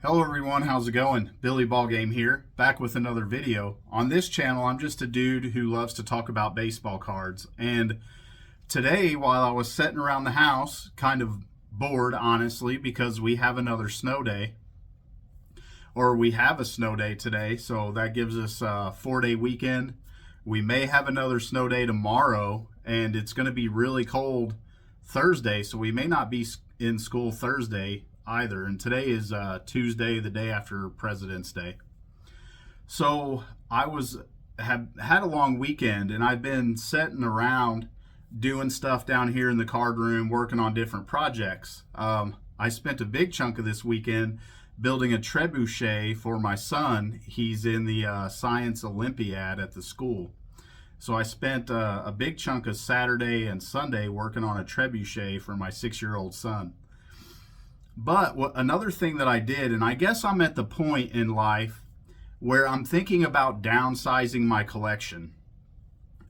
Hello everyone, how's it going? Billy Ballgame here, back with another video. On this channel, I'm just a dude who loves to talk about baseball cards. And today, while I was sitting around the house, kind of bored, honestly, because we have another snow day. Or we have a snow day today, so that gives us a 4-day weekend. We may have another snow day tomorrow, and it's going to be really cold Thursday, so we may not be in school Thursday either. And today is Tuesday, the day after President's Day. So I have had a long weekend, and I've been sitting around doing stuff down here in the card room, working on different projects. I spent a big chunk of this weekend building a trebuchet for my son. He's in the Science Olympiad at the school. So I spent a big chunk of Saturday and Sunday working on a trebuchet for my 6-year-old son. But another thing that I did, and I guess I'm at the point in life where I'm thinking about downsizing my collection.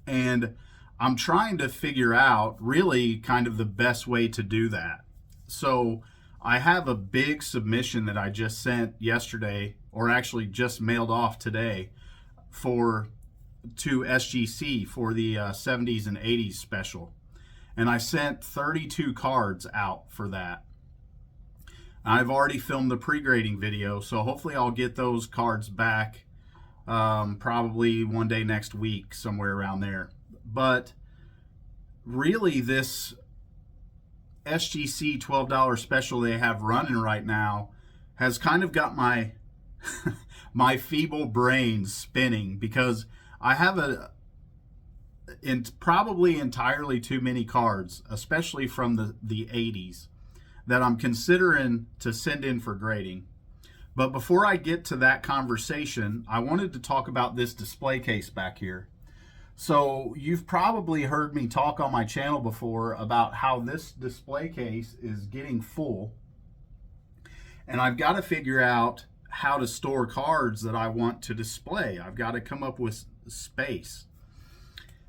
And I'm trying to figure out really kind of the best way to do that. So I have a big submission that I just sent yesterday, or actually just mailed off today, to SGC for the 70s and 80s special. And I sent 32 cards out for that. I've already filmed the pre-grading video, so hopefully I'll get those cards back probably one day next week, somewhere around there. But really, this SGC $12 special they have running right now has kind of got my my feeble brain spinning, because I have probably entirely too many cards, especially from the 80s, that I'm considering to send in for grading. But before I get to that conversation, I wanted to talk about this display case back here. So you've probably heard me talk on my channel before about how this display case is getting full, and I've got to figure out how to store cards that I want to display. I've got to come up with space.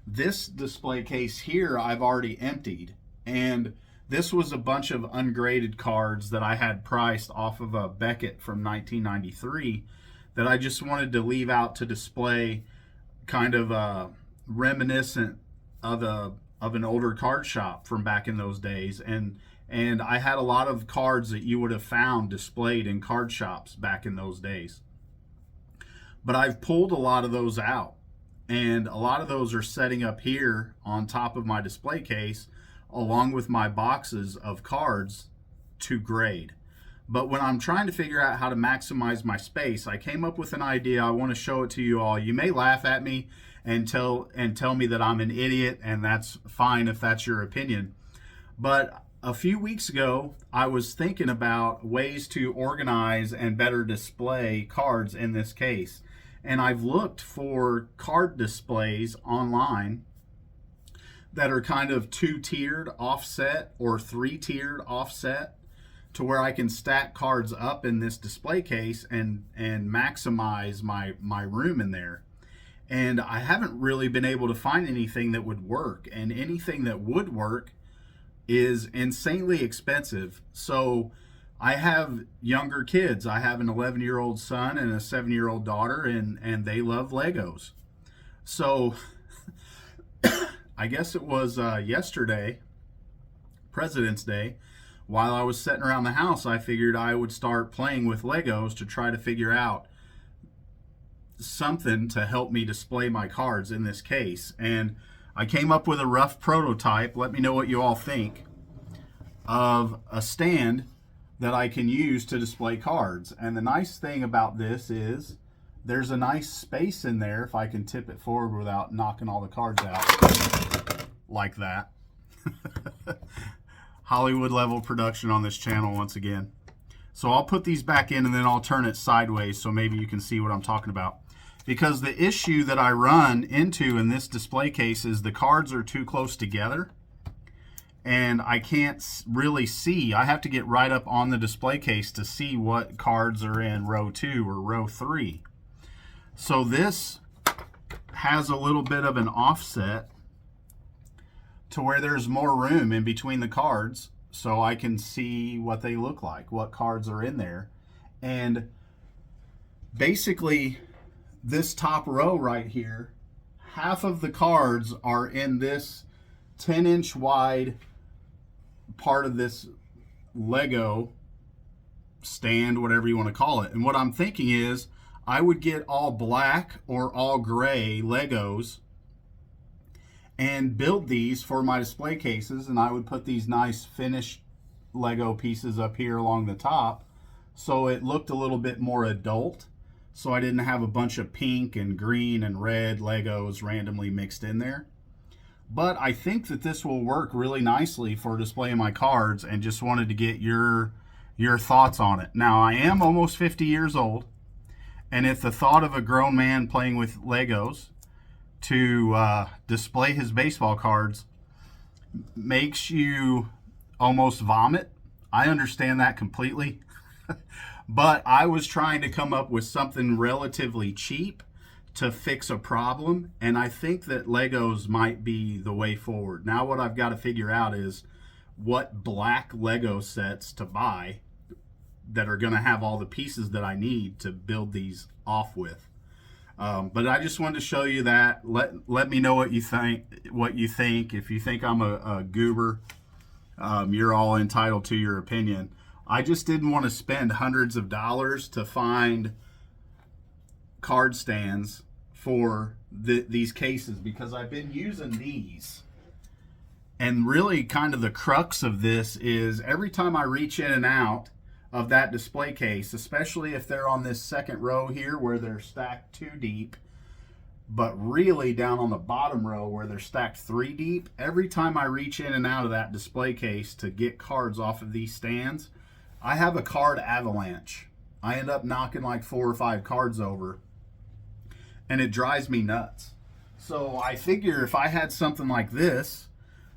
This display case here I've already emptied, and this was a bunch of ungraded cards that I had priced off of a Beckett from 1993 that I just wanted to leave out to display, kind of reminiscent of an older card shop from back in those days. And I had a lot of cards that you would have found displayed in card shops back in those days. But I've pulled a lot of those out, and a lot of those are setting up here on top of my display case, along with my boxes of cards to grade. But when I'm trying to figure out how to maximize my space, I came up with an idea. I want to show it to you all. You may laugh at me and tell me that I'm an idiot, and that's fine if that's your opinion. But a few weeks ago, I was thinking about ways to organize and better display cards in this case. And I've looked for card displays online that are kind of 2-tiered offset or 3-tiered offset, to where I can stack cards up in this display case and maximize my room in there. And I haven't really been able to find anything that would work, and anything that would work is insanely expensive. So I have younger kids. I have an 11-year-old son and a 7-year-old daughter, and they love Legos. So I guess it was yesterday, President's Day, while I was sitting around the house, I figured I would start playing with Legos to try to figure out something to help me display my cards in this case. And I came up with a rough prototype, let me know what you all think, of a stand that I can use to display cards. And the nice thing about this is there's a nice space in there if I can tip it forward without knocking all the cards out like that. Hollywood level production on this channel once again. So I'll put these back in, and then I'll turn it sideways so maybe you can see what I'm talking about. Because the issue that I run into in this display case is the cards are too close together, and I can't really see. I have to get right up on the display case to see what cards are in row 2 or row 3. So this has a little bit of an offset to where there's more room in between the cards, so I can see what they look like, what cards are in there. And basically, this top row right here, half of the cards are in this 10-inch wide part of this Lego stand, whatever you want to call it. And what I'm thinking is I would get all black or all gray Legos and build these for my display cases, and I would put these nice finished Lego pieces up here along the top so it looked a little bit more adult, so I didn't have a bunch of pink and green and red Legos randomly mixed in there. But I think that this will work really nicely for displaying my cards, and just wanted to get your thoughts on it. Now, I am almost 50 years old, and if the thought of a grown man playing with Legos to display his baseball cards makes you almost vomit, I understand that completely. But I was trying to come up with something relatively cheap to fix a problem, and I think that Legos might be the way forward. Now what I've got to figure out is what black Lego sets to buy that are going to have all the pieces that I need to build these off with. But I just wanted to show you that. Let me know what you think. If you think I'm a goober, you're all entitled to your opinion. I just didn't want to spend hundreds of dollars to find card stands for these cases, because I've been using these. And really kind of the crux of this is every time I reach in and out of that display case, especially if they're on this second row here where they're stacked 2 deep, but really down on the bottom row where they're stacked 3 deep, every time I reach in and out of that display case to get cards off of these stands, I have a card avalanche. I end up knocking like 4 or 5 cards over, and it drives me nuts. So I figure if I had something like this,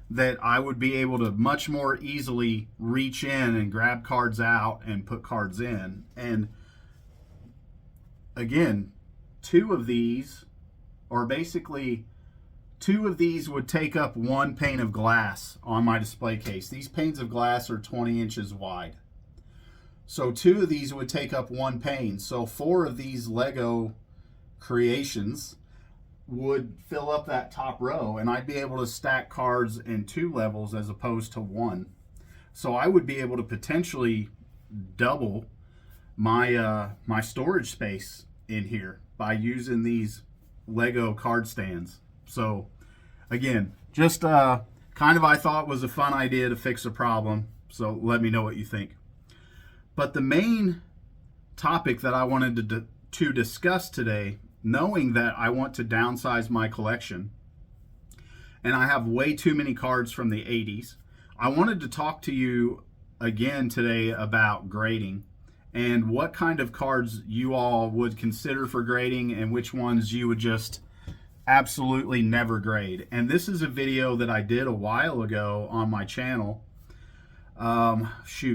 that I would be able to much more easily reach in and grab cards out and put cards in. And again, 2 of these, or basically 2 of these would take up 1 pane of glass on my display case. These panes of glass are 20 inches wide. So 2 of these would take up 1 pane. So 4 of these Lego creations would fill up that top row, and I'd be able to stack cards in 2 levels as opposed to 1. So I would be able to potentially double my my storage space in here by using these Lego card stands. So again, just kind of I thought was a fun idea to fix a problem. So let me know what you think. But the main topic that I wanted to discuss today, knowing that I want to downsize my collection and I have way too many cards from the 80s, I wanted to talk to you again today about grading and what kind of cards you all would consider for grading and which ones you would just absolutely never grade. And this is a video that I did a while ago on my channel.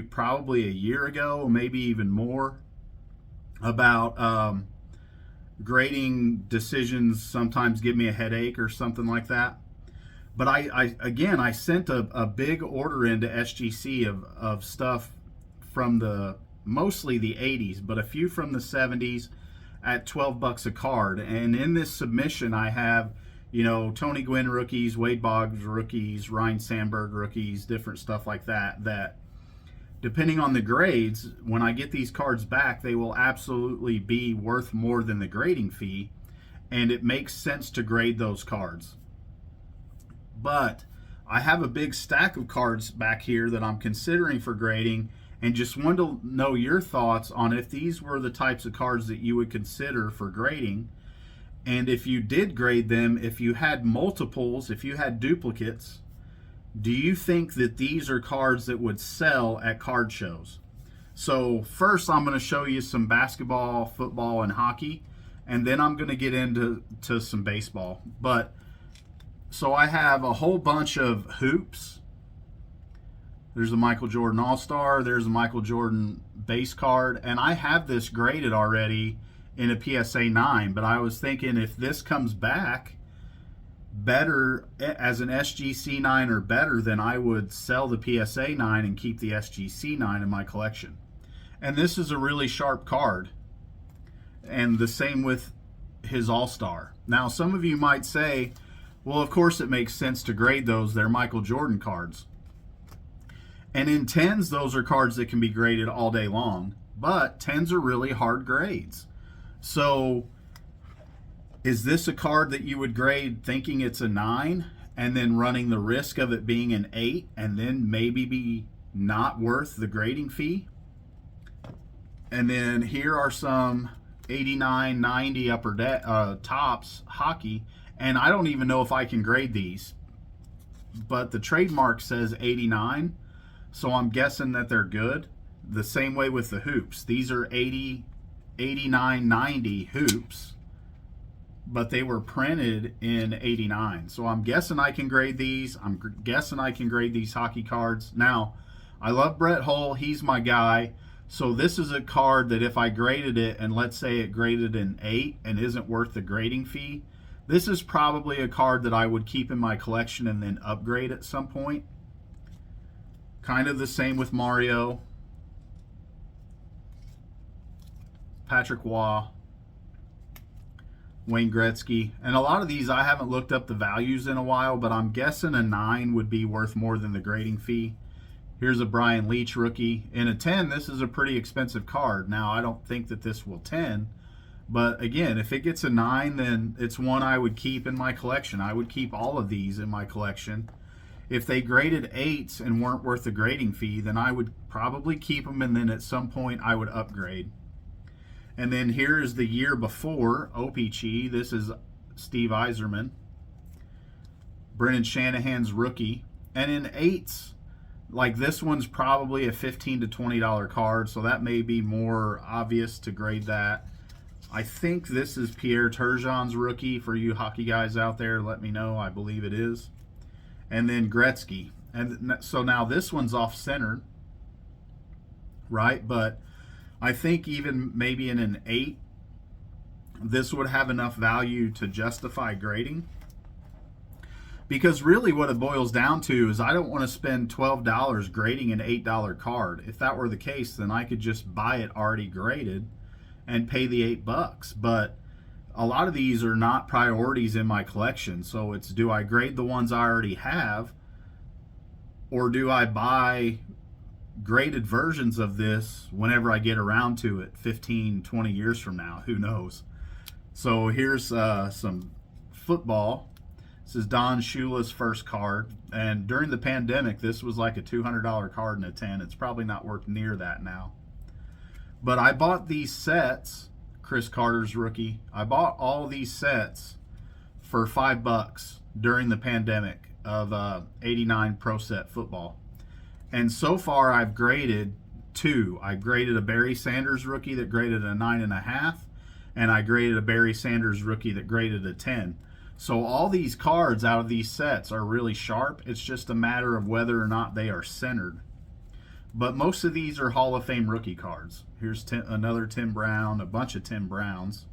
Probably a year ago, maybe even more, about grading decisions sometimes give me a headache or something like that. But I sent a big order into SGC of stuff from mostly the 80s, but a few from the 70s at $12 a card. And in this submission I have, Tony Gwynn rookies, Wade Boggs rookies, Ryne Sandberg rookies, different stuff like that, that depending on the grades, when I get these cards back, they will absolutely be worth more than the grading fee, and it makes sense to grade those cards. But I have a big stack of cards back here that I'm considering for grading, and just wanted to know your thoughts on if these were the types of cards that you would consider for grading. And if you did grade them, if you had multiples, if you had duplicates, do you think that these are cards that would sell at card shows? So first I'm going to show you some basketball, football, and hockey, and then I'm going to get into some baseball. But so I have a whole bunch of hoops. There's a Michael Jordan All-Star, there's a Michael Jordan base card, and I have this graded already in a PSA 9, but I was thinking if this comes back better as an SGC 9 or better, then I would sell the PSA 9 and keep the SGC 9 in my collection. And this is a really sharp card. And the same with his All-Star. Now, some of you might say, well, of course it makes sense to grade those. They're Michael Jordan cards. And in 10s, those are cards that can be graded all day long. But 10s are really hard grades. So is this a card that you would grade thinking it's a 9 and then running the risk of it being an 8 and then maybe be not worth the grading fee? And then here are some 89, 90 upper tops hockey. And I don't even know if I can grade these. But the trademark says 89. So I'm guessing that they're good. The same way with the hoops. These are 80, 89, 90 hoops, but they were printed in 89. So I'm guessing I can grade these. I'm guessing I can grade these hockey cards. Now, I love Brett Hull. He's my guy. So this is a card that if I graded it, and let's say it graded an 8 and isn't worth the grading fee, this is probably a card that I would keep in my collection and then upgrade at some point. Kind of the same with Mario, Patrick Waugh, Wayne Gretzky. And a lot of these I haven't looked up the values in a while, but I'm guessing a 9 would be worth more than the grading fee. Here's a Brian Leach rookie. In a 10, this is a pretty expensive card. Now, I don't think that this will 10, but again, if it gets a 9, then it's one I would keep in my collection. I would keep all of these in my collection. If they graded 8s and weren't worth the grading fee, then I would probably keep them, and then at some point I would upgrade. And then here is the year before OPC. This is Steve Yzerman, Brendan Shanahan's rookie. And in 8s, like this one's probably a $15 to $20 card, so that may be more obvious to grade that. I think this is Pierre Turgeon's rookie. For you hockey guys out there, let me know. I believe it is. And then Gretzky. And so now this one's off-centered, right? But I think even maybe in an 8, this would have enough value to justify grading. Because really what it boils down to is I don't want to spend $12 grading an $8 card. If that were the case, then I could just buy it already graded and pay the $8. But a lot of these are not priorities in my collection. So it's, do I grade the ones I already have, or do I buy graded versions of this whenever I get around to it 15, 20 years from now? Who knows? So here's some football. This is Don Shula's first card. And during the pandemic, this was like a $200 card in a 10. It's probably not worth near that now. But I bought these sets, Chris Carter's rookie. I bought all these sets for $5 during the pandemic of 89 Pro Set football. And so far I've graded 2. I graded a Barry Sanders rookie that graded a 9.5, and I graded a Barry Sanders rookie that graded a 10. So all these cards out of these sets are really sharp. It's just a matter of whether or not they are centered. But most of these are Hall of Fame rookie cards. Here's another Tim Brown, a bunch of Tim Browns.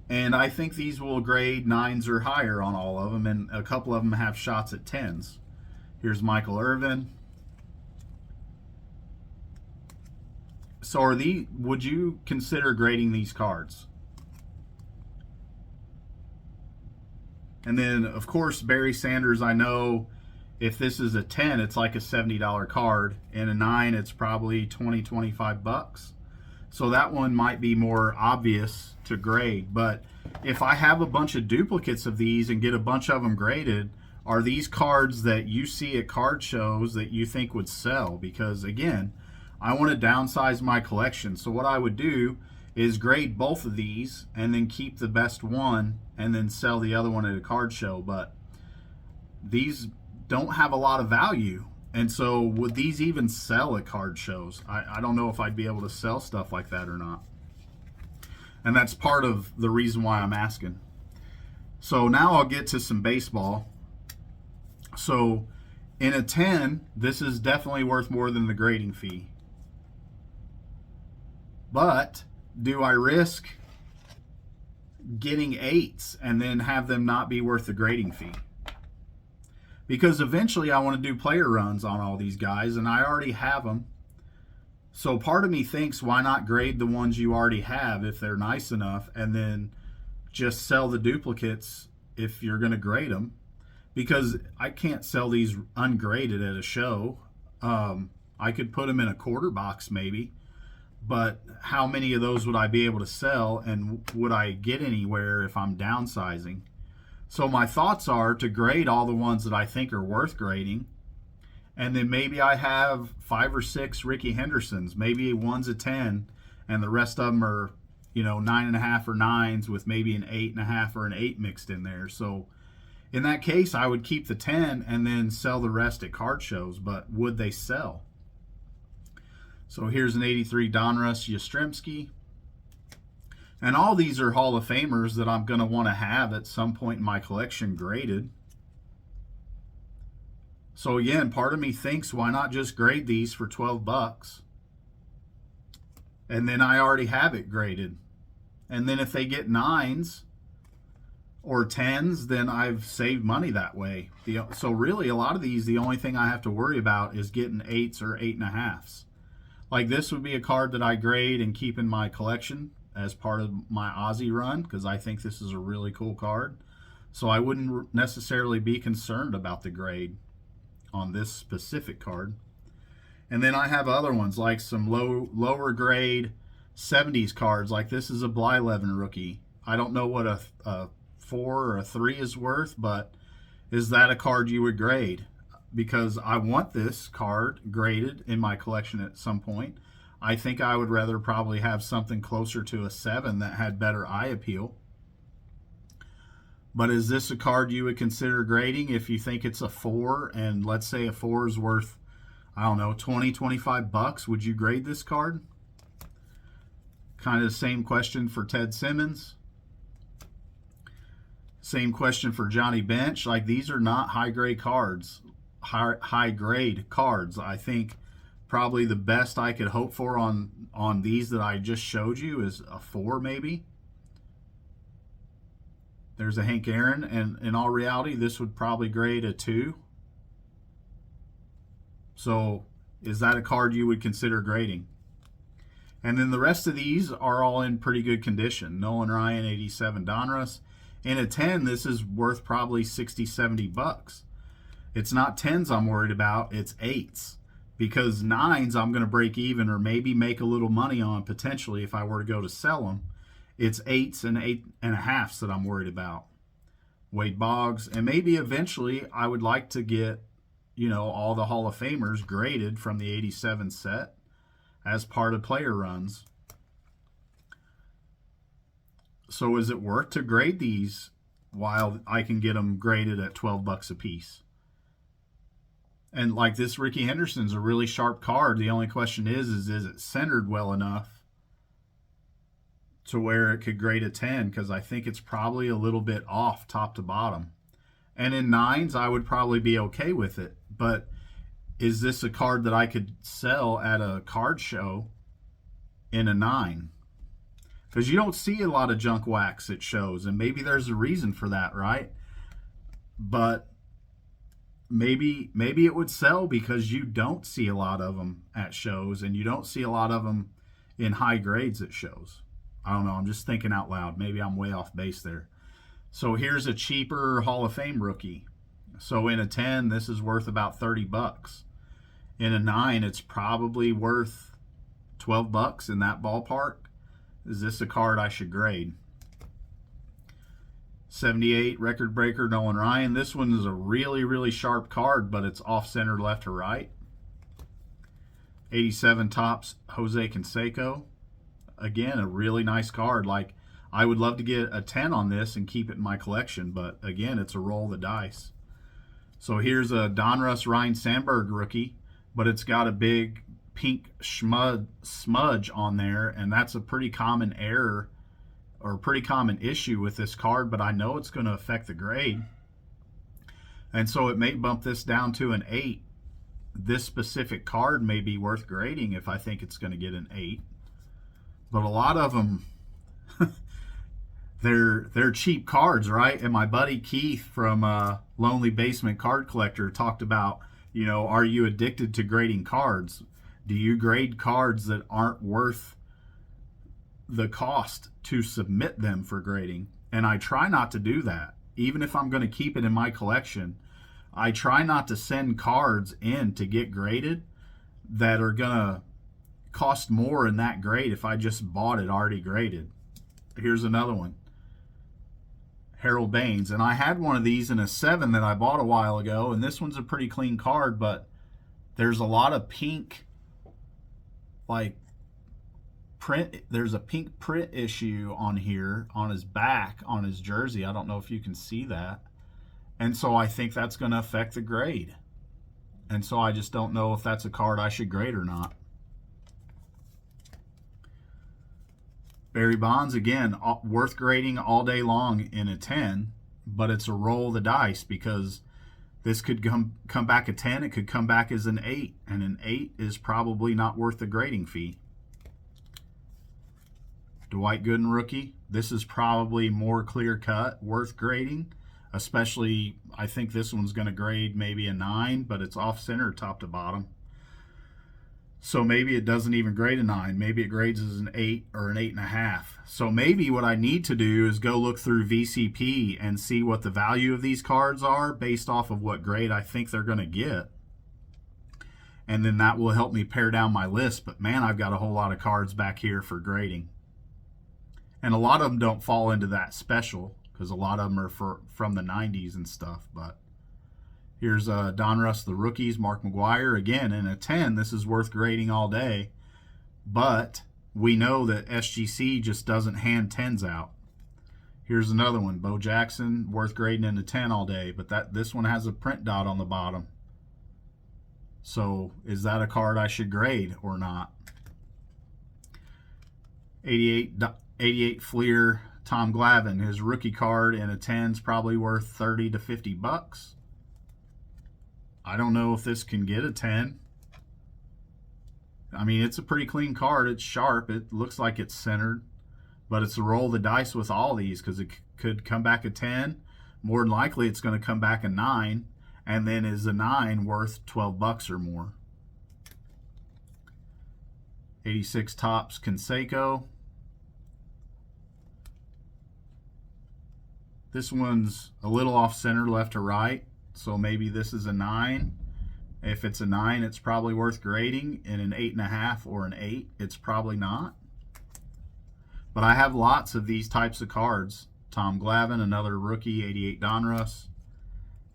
And I think these will grade 9s or higher on all of them, and a couple of them have shots at 10s. Here's Michael Irvin. So would you consider grading these cards? And then, of course, Barry Sanders, I know if this is a 10, it's like a $70 card. And a 9, it's probably $20, $25. So that one might be more obvious to grade. But if I have a bunch of duplicates of these and get a bunch of them graded, are these cards that you see at card shows that you think would sell? Because, again, I want to downsize my collection. So what I would do is grade both of these and then keep the best one and then sell the other one at a card show. But these don't have a lot of value. And so would these even sell at card shows? I don't know if I'd be able to sell stuff like that or not. And that's part of the reason why I'm asking. So now I'll get to some baseball. So in a 10, this is definitely worth more than the grading fee. But do I risk getting 8s and then have them not be worth the grading fee? Because eventually I want to do player runs on all these guys, and I already have them. So part of me thinks, why not grade the ones you already have if they're nice enough, and then just sell the duplicates if you're going to grade them, because I can't sell these ungraded at a show. I could put them in a quarter box maybe, but how many of those would I be able to sell, and would I get anywhere if I'm downsizing? So my thoughts are to grade all the ones that I think are worth grading, and then maybe I have 5 or 6 Rickey Hendersons. Maybe one's a 10, and the rest of them are, 9.5 or 9s with maybe an 8.5 or an 8 mixed in there. So in that case, I would keep the 10 and then sell the rest at card shows. But would they sell? So here's an 83 Donruss Yastrzemski. And all these are Hall of Famers that I'm going to want to have at some point in my collection graded. So again, part of me thinks, why not just grade these for 12 bucks? And then I already have it graded. And then if they get 9s or 10s, then I've saved money that way. So really, a lot of these, the only thing I have to worry about is getting 8s or 8.5s. Like this would be a card that I grade and keep in my collection as part of my Ozzie run, because I think this is a really cool card. So I wouldn't necessarily be concerned about the grade on this specific card. And then I have other ones like some lower grade 70s cards. Like this is a Glavine rookie. I don't know what a 4 or a 3 is worth, but is that a card you would grade? Because I want this card graded in my collection at some point. I think I would rather probably have something closer to a 7 that had better eye appeal. But is this a card you would consider grading if you think it's a 4, and let's say a 4 is worth, I don't know, 20, 25 bucks? Would you grade this card? Kind of the same question for Ted Simmons. Same question for Johnny Bench. Like, these are not high-grade cards. High-grade cards. I think probably the best I could hope for on these that I just showed you is a 4 maybe. There's a Hank Aaron, and in all reality, this would probably grade a 2. So is that a card you would consider grading? And then the rest of these are all in pretty good condition. Nolan Ryan, 87 Donruss. In a 10, this is worth probably 60, 70 bucks. It's not 10s I'm worried about, it's 8s. Because 9s I'm going to break even or maybe make a little money on potentially if I were to go to sell them. It's 8s and 8.5s that I'm worried about. Wade Boggs. And maybe eventually I would like to get, all the Hall of Famers graded from the 87 set as part of player runs. So is it worth to grade these while I can get them graded at 12 bucks a piece? And like this Rickey Henderson's a really sharp card. The only question is it centered well enough to where it could grade a 10? Because I think it's probably a little bit off top to bottom. And in 9s, I would probably be okay with it. But is this a card that I could sell at a card show in a 9? Because you don't see a lot of junk wax at shows, and maybe there's a reason for that, right? But maybe it would sell because you don't see a lot of them at shows, and you don't see a lot of them in high grades at shows. I don't know. I'm just thinking out loud. Maybe I'm way off base there. So here's a cheaper Hall of Fame rookie. So in a 10, this is worth about 30 bucks. In a 9, it's probably worth 12 bucks, in that ballpark. Is this a card I should grade? 78 record breaker Nolan Ryan. This one is a really, really sharp card, but it's off-center left or right. 87 Topps Jose Canseco. Again, a really nice card. Like, I would love to get a 10 on this and keep it in my collection, but again, it's a roll of the dice. So here's a Donruss Ryan Sandberg rookie, but it's got a big pink smudge on there, and that's a pretty common error or a pretty common issue with this card, but I know it's going to affect the grade. And so it may bump this down to an 8. This specific card may be worth grading if I think it's going to get an 8. But a lot of them, they're cheap cards, right? And my buddy Keith from Lonely Basement Card Collector talked about, are you addicted to grading cards? Do you grade cards that aren't worth the cost to submit them for grading? And I try not to do that. Even if I'm going to keep it in my collection, I try not to send cards in to get graded that are going to cost more in that grade if I just bought it already graded. Here's another one. Harold Baines. And I had one of these in a 7 that I bought a while ago, and this one's a pretty clean card, but there's a lot of pink, like, print. There's a pink print issue on here on his back on his jersey. I don't know if you can see that. And so I think that's going to affect the grade. And so I just don't know if that's a card I should grade or not. Barry Bonds, again, worth grading all day long in a 10, but it's a roll of the dice because this could come back a 10, it could come back as an 8, and an 8 is probably not worth the grading fee. Dwight Gooden rookie, this is probably more clear-cut, worth grading, especially I think this one's going to grade maybe a 9, but it's off-center top to bottom. So maybe it doesn't even grade a 9. Maybe it grades as an 8 or an 8.5. So maybe what I need to do is go look through VCP and see what the value of these cards are based off of what grade I think they're going to get. And then that will help me pare down my list. But man, I've got a whole lot of cards back here for grading. And a lot of them don't fall into that special because a lot of them are from the 90s and stuff. But here's Donruss, the rookies, Mark McGwire. Again, in a 10, this is worth grading all day. But we know that SGC just doesn't hand 10s out. Here's another one, Bo Jackson, worth grading in a 10 all day. But this one has a print dot on the bottom. So is that a card I should grade or not? 88 Fleer, Tom Glavine. His rookie card in a 10 is probably worth 30 to 50 bucks. I don't know if this can get a 10. I mean, it's a pretty clean card. It's sharp. It looks like it's centered. But it's a roll of the dice with all these because it could come back a 10. More than likely, it's going to come back a 9. And then is a 9 worth 12 bucks or more? 86 Topps Canseco. This one's a little off center left to right. So maybe this is a 9. If it's a 9, it's probably worth grading. In an 8.5 or an 8, it's probably not. But I have lots of these types of cards. Tom Glavine, another rookie, 88 Donruss.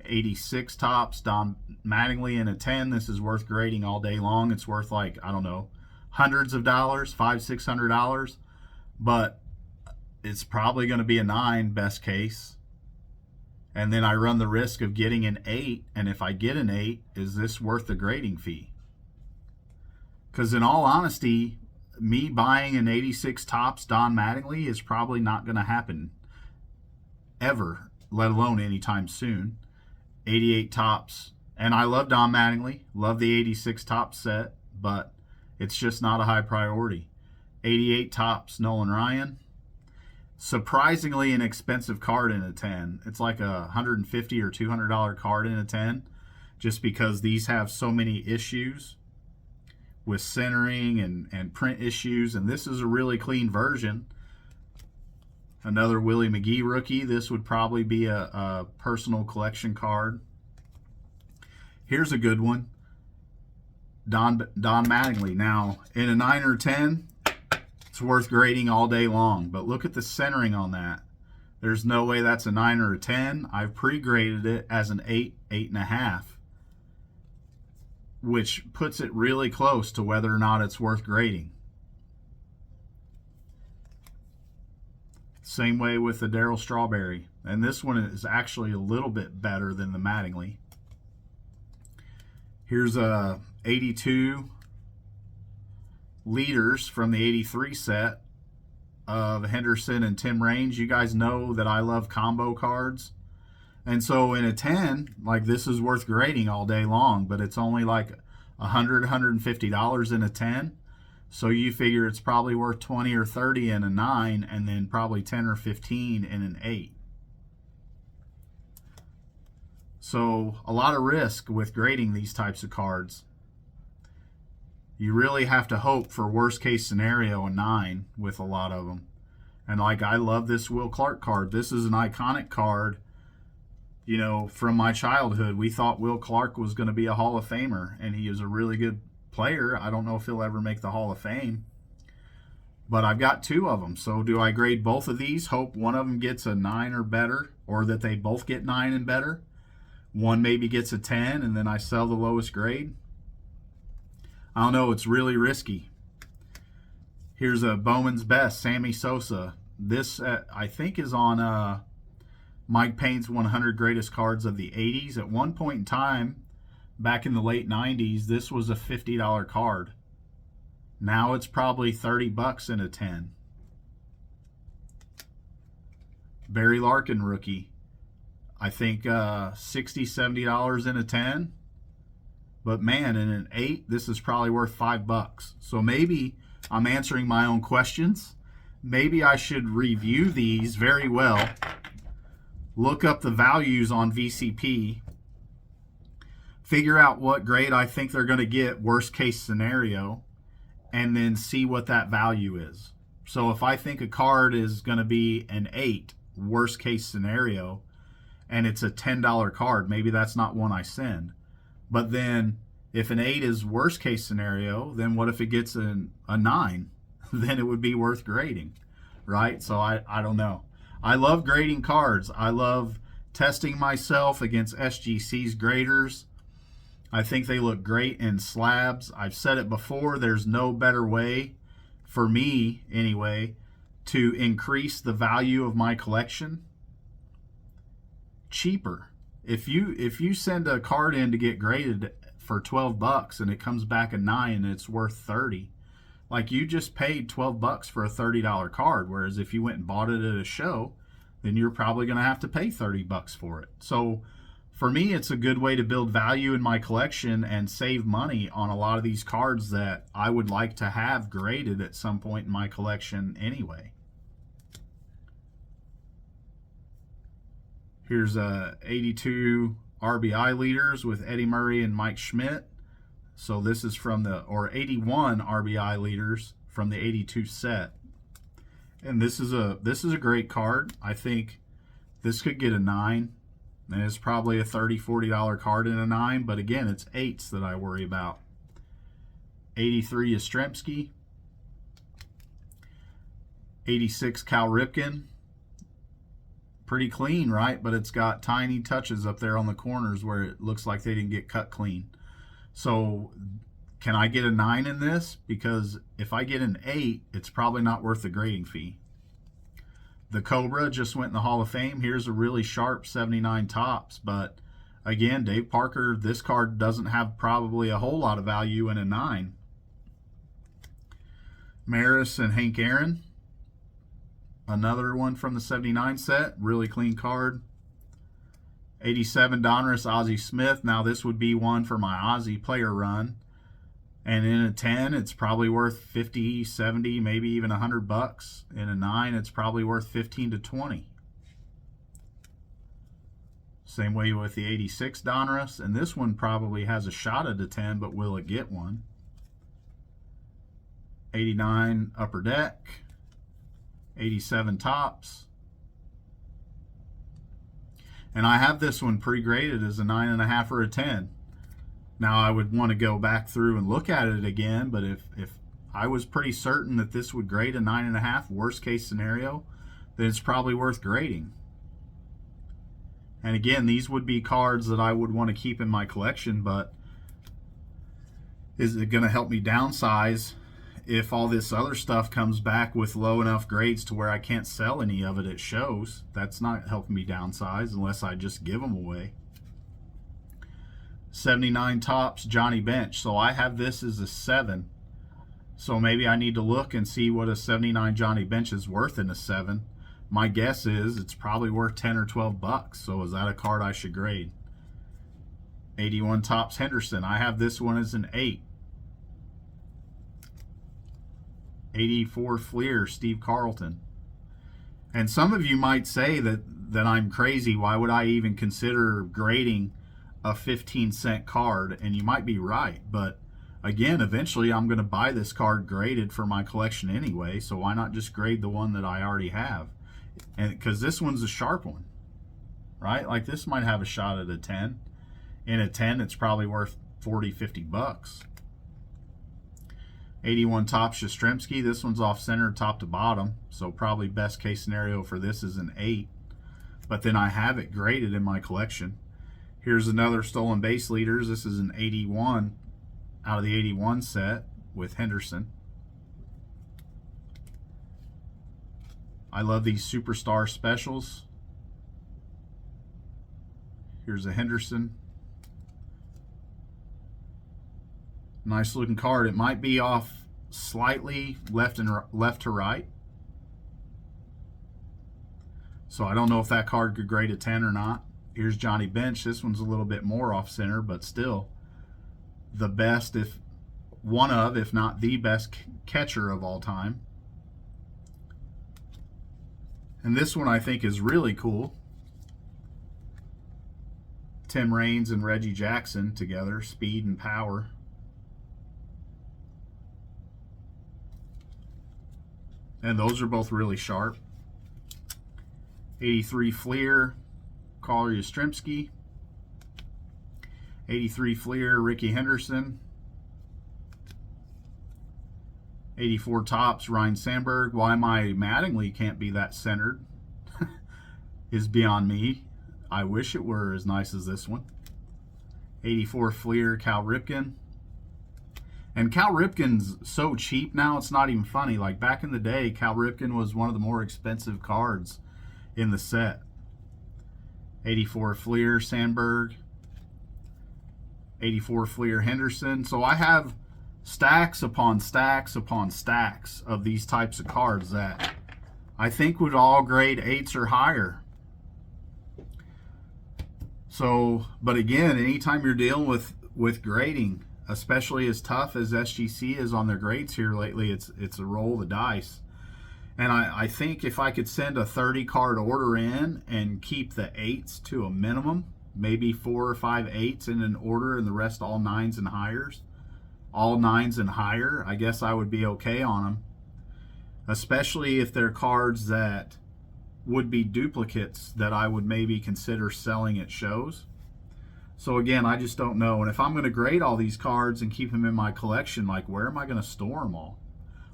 86 Topps, Don Mattingly in a 10. This is worth grading all day long. It's worth, like, I don't know, hundreds of dollars, $500-600. But it's probably going to be a 9 best case. And then I run the risk of getting an 8. And if I get an 8, is this worth the grading fee? Because in all honesty, me buying an 86 Topps Don Mattingly is probably not going to happen ever, let alone anytime soon. 88 Topps. And I love Don Mattingly. Love the 86 Topps set. But it's just not a high priority. 88 Topps Nolan Ryan. Surprisingly an expensive card in a 10. It's like a $150 or $200 card in a 10 just because these have so many issues with centering and print issues, and this is a really clean version. Another Willie McGee rookie. This would probably be a personal collection card. Here's a good one. Don Mattingly. Now, in a 9 or 10, it's worth grading all day long, but look at the centering on that. There's no way that's a 9 or a 10. I've pre-graded it as an 8, 8.5, which puts it really close to whether or not it's worth grading. Same way with the Darryl Strawberry. And this one is actually a little bit better than the Mattingly. Here's a 82 leaders from the 83 set of Henderson and Tim Raines. You guys know that I love combo cards. And so in a 10, like, this is worth grading all day long, but it's only like $100, $150 in a 10. So you figure it's probably worth 20 or 30 in a 9, and then probably 10 or 15 in an 8. So a lot of risk with grading these types of cards. you really have to hope for worst case scenario a 9 with a lot of them. And like, I love this Will Clark card. This is an iconic card, you know, from my childhood. We thought Will Clark was going to be a Hall of Famer, and he is a really good player. I don't know if he'll ever make the Hall of Fame, but I've got 2 of them. So do I grade both of these, hope one of them gets a 9 or better, or that they both get 9 and better? One maybe gets a 10, and then I sell the lowest grade? I don't know. It's really risky. Here's a Bowman's Best, Sammy Sosa. This, I think, is on Mike Payne's 100 Greatest Cards of the 80s. At one point in time, back in the late 90s, this was a $50 card. Now it's probably $30 in a 10. Barry Larkin rookie. I think $60, $70 in a 10. But man, in an 8, this is probably worth $5. So maybe I'm answering my own questions. Maybe I should review these very well, look up the values on VCP, figure out what grade I think they're going to get, worst case scenario, and then see what that value is. So if I think a card is going to be an 8, worst case scenario, and it's a $10 card, maybe that's not one I send. But then if an 8 is worst case scenario, then what if it gets a 9? Then it would be worth grading, right? So I don't know. I love grading cards. I love testing myself against SGC's graders. I think they look great in slabs. I've said it before, there's no better way, for me anyway, to increase the value of my collection. Cheaper. If you send a card in to get graded for $12 and it comes back a 9 and it's worth 30, like, you just paid $12 for a $30 card, whereas if you went and bought it at a show, then you're probably going to have to pay $30 for it. So for me, it's a good way to build value in my collection and save money on a lot of these cards that I would like to have graded at some point in my collection anyway. Here's 82 RBI leaders with Eddie Murray and Mike Schmidt. So this is from or 81 RBI leaders from the 82 set. And this is a great card. I think this could get a 9. And it's probably a $30, $40 card in a 9, but again, it's 8s that I worry about. 83 Yastrzemski. 86 Cal Ripken. Pretty clean, right? But it's got tiny touches up there on the corners where it looks like they didn't get cut clean. So can I get a 9 in this? Because if I get an 8, it's probably not worth the grading fee. The Cobra just went in the Hall of Fame. Here's a really sharp 79 tops. But again, Dave Parker, this card doesn't have probably a whole lot of value in a 9. Maris and Hank Aaron. Another one from the 79 set. Really clean card. 87 Donruss Ozzie Smith. Now this would be one for my Ozzie player run. And in a 10, it's probably worth 50, 70, maybe even $100. In a 9, it's probably worth 15 to 20. Same way with the 86 Donruss. And this one probably has a shot at a 10, but will it get one? 89 Upper Deck. 87 Tops. And I have this one pre-graded as a 9.5 or a 10. Now I would want to go back through and look at it again, but if I was pretty certain that this would grade a 9.5, worst case scenario, then it's probably worth grading. And again, these would be cards that I would want to keep in my collection, but is it going to help me downsize if all this other stuff comes back with low enough grades to where I can't sell any of it at shows? That's not helping me downsize unless I just give them away. 79 Tops Johnny Bench. So I have this as a 7. So maybe I need to look and see what a 79 Johnny Bench is worth in a 7. My guess is it's probably worth 10 or 12 bucks. So is that a card I should grade? 81 Tops Henderson. I have this one as an 8. 84 Fleer Steve Carlton. And some of you might say that I'm crazy. Why would I even consider grading a 15-cent card? And you might be right, but again, eventually I'm going to buy this card graded for my collection anyway, so why not just grade the one that I already have? And because this one's a sharp one, right? Like this might have a shot at a 10. In a 10, it's probably worth 40, 50 bucks. 81 Topps Yastrzemski. This one's off center top to bottom, so probably best case scenario for this is an 8. But then I have it graded in my collection. Here's another stolen base leaders. This is an 81 out of the 81 set with Henderson. I love these superstar specials. Here's a Henderson. Nice looking card. It might be off slightly left to right. So I don't know if that card could grade a 10 or not. Here's Johnny Bench. This one's a little bit more off center, but still the best, if not the best catcher of all time. And this one I think is really cool. Tim Raines and Reggie Jackson together, speed and power. And those are both really sharp. 83 Fleer, Carl Yastrzemski. 83 Fleer, Rickey Henderson. 84 Topps, Ryan Sandberg. Why my Mattingly can't be that centered is beyond me. I wish it were as nice as this one. 84 Fleer, Cal Ripken. And Cal Ripken's so cheap now, it's not even funny. Like back in the day, Cal Ripken was one of the more expensive cards in the set. 84 Fleer, Sandberg. 84 Fleer, Henderson. So I have stacks upon stacks upon stacks of these types of cards that I think would all grade 8s or higher. So, but again, anytime you're dealing with grading, especially as tough as SGC is on their grades here lately, it's a roll of the dice. And I think if I could send a 30 card order in and keep the 8s to a minimum, maybe 4 or 5 8s in an order and the rest all 9s and higher, I guess I would be okay on them. Especially if they're cards that would be duplicates that I would maybe consider selling at shows. So again, I just don't know. And if I'm going to grade all these cards and keep them in my collection, like where am I going to store them all?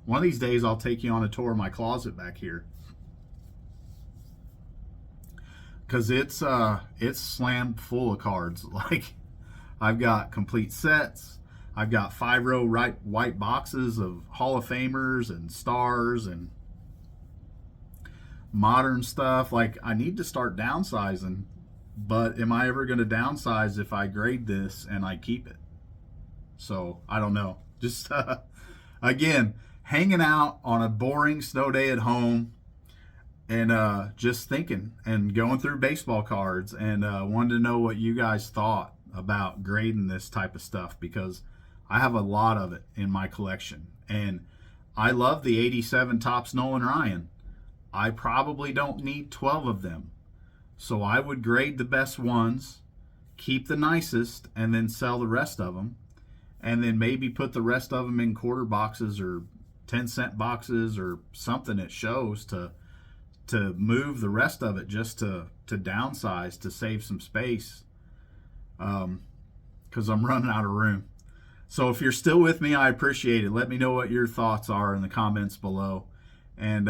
One of these days I'll take you on a tour of my closet back here, because it's slammed full of cards. Like I've got complete sets. I've got 5-row white boxes of Hall of Famers and stars and modern stuff. Like I need to start downsizing, but am I ever going to downsize if I grade this and I keep it? So I don't know. Just again, hanging out on a boring snow day at home and just thinking and going through baseball cards and wanted to know what you guys thought about grading this type of stuff, because I have a lot of it in my collection. And I love the 87 Topps Nolan Ryan. I probably don't need 12 of them. So I would grade the best ones, keep the nicest, and then sell the rest of them. And then maybe put the rest of them in quarter boxes or 10-cent boxes or something at shows to move the rest of it just to downsize, to save some space, because I'm running out of room. So if you're still with me, I appreciate it. Let me know what your thoughts are in the comments below. And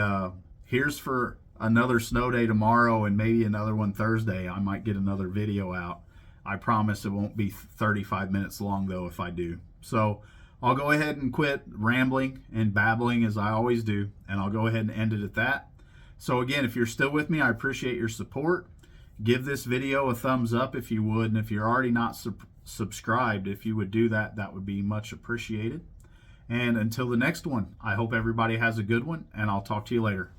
here's for another snow day tomorrow and maybe another one Thursday. I might get another video out. I promise it won't be 35 minutes long though if I do. So I'll go ahead and quit rambling and babbling as I always do, and I'll go ahead and end it at that. So again, if you're still with me, I appreciate your support. Give this video a thumbs up if you would, and if you're already not subscribed, if you would do that, that would be much appreciated. And until the next one, I hope everybody has a good one, and I'll talk to you later.